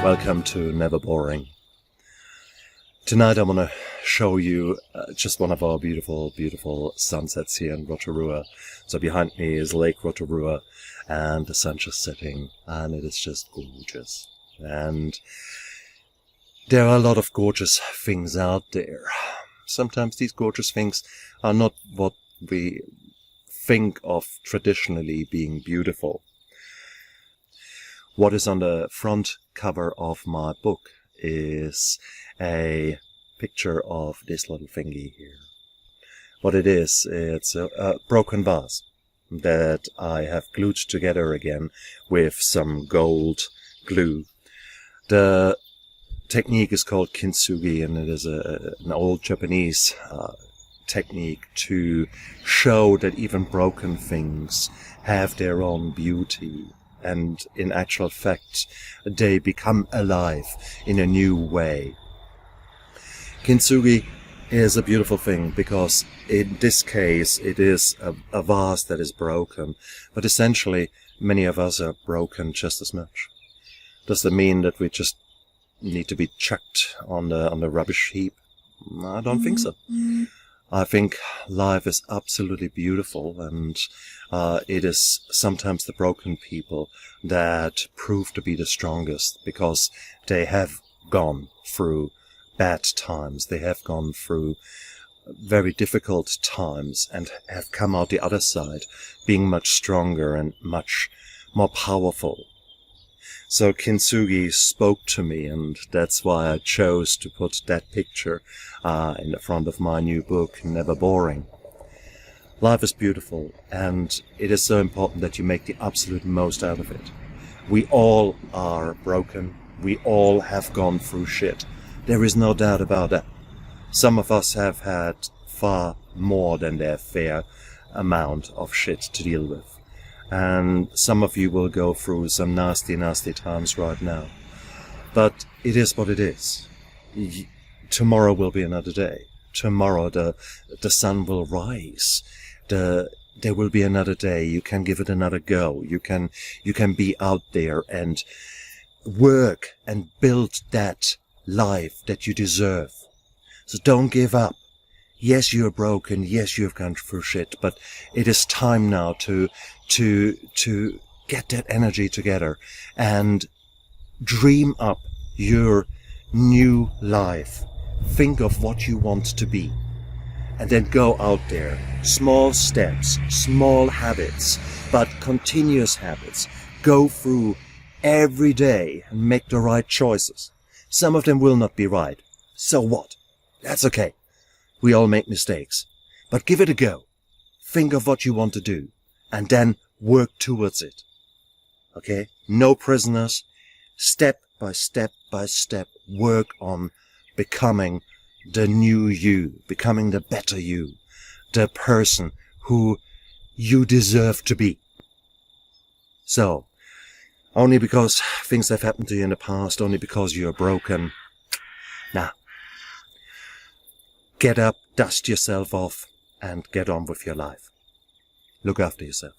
Welcome to Never Boring. Tonight I'm gonna show you just one of our beautiful, beautiful sunsets here in Rotorua. So behind me is Lake Rotorua and the sun just setting, and it is just gorgeous. And there are a lot of gorgeous things out there. Sometimes these gorgeous things are not what we think of traditionally being beautiful. What is on the front cover of my book is a picture of this little thingy here. What it is, it's a broken vase that I have glued together again with some gold glue. The technique is called Kintsugi, and it is an old Japanese technique to show that even broken things have their own beauty. And in actual fact, they become alive in a new way. Kintsugi is a beautiful thing because in this case it is a vase that is broken, but essentially many of us are broken just as much. Does that mean that we just need to be chucked on the rubbish heap? I don't think so. I think life is absolutely beautiful, and it is sometimes the broken people that prove to be the strongest because they have gone through bad times, they have gone through very difficult times and have come out the other side being much stronger and much more powerful. So Kintsugi spoke to me, and that's why I chose to put that picture in the front of my new book, Never Boring. Life is beautiful, and it is so important that you make the absolute most out of it. We all are broken. We all have gone through shit. There is no doubt about that. Some of us have had far more than their fair amount of shit to deal with. And some of you will go through some nasty, nasty times right now. But it is what it is. Tomorrow will be another day. Tomorrow the sun will rise. There will be another day. You can give it another go. You can be out there and work and build that life that you deserve. So don't give up. Yes, you're broken. Yes, you've gone through shit, but it is time now to get that energy together and dream up your new life. Think of what you want to be, and then go out there. Small steps, small habits, but continuous habits. Go through every day and make the right choices. Some of them will not be right. So what? That's okay. We all make mistakes, but give it a go. Think of what you want to do, and then work towards it. Okay? No prisoners. Step by step by step, work on becoming the new you, becoming the better you, the person who you deserve to be. So, only because things have happened to you in the past, only because you're broken, nah. Get up, dust yourself off, and get on with your life. Look after yourself.